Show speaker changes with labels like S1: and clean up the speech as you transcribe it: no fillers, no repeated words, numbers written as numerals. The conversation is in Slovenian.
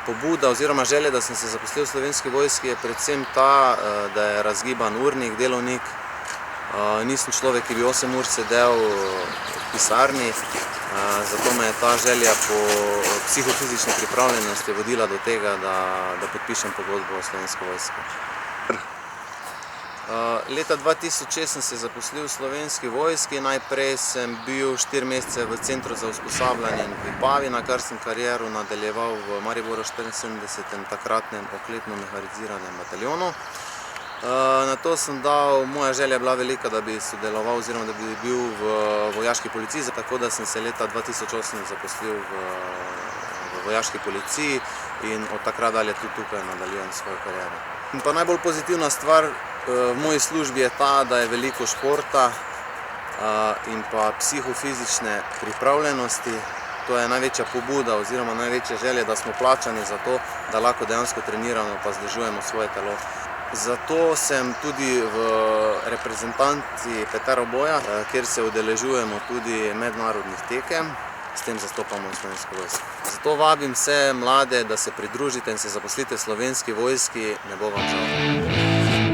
S1: Pobuda oziroma želja, da sem se zaposlil v Slovenski vojski, je predvsem ta, da je razgiban urnik, delovnik. Nisem človek, ki bi 8 ur sedel v pisarni, zato me je ta želja po psihofizični pripravljenosti vodila do tega, da podpišem pogodbo v Slovenski vojski. Leta 2006 sem se zaposlil v Slovenski vojski. Najprej sem bil 4 mesece v centru za usposabljanje in Vipavi, na kar sem kariero nadaljeval v Mariboru 74. takratnem oklepno mehaniziranem bataljonu. Nato sem dal, moja želja je bila velika, da bi sodeloval oziroma da bi bil v vojaški policiji, tako da sem se leta 2008 zaposlil v vojaški policiji in od takrat dalje tudi tukaj nadaljujem svojo kariero. In pa najbolj pozitivna stvar v moji službi je ta, da je veliko športa in pa psihofizične pripravljenosti. To je največja pobuda oziroma največja želja, da smo plačani za to, da lahko dejansko treniramo pa vzdržujemo svoje telo. Zato sem tudi v reprezentanci Peteroboja, kjer se udeležujemo tudi mednarodnih tekem, s tem zastopamo Slovensko vojsko. Zato vabim vse mlade, da se pridružite in se zaposlite v Slovenski vojski, ne bo vam žal.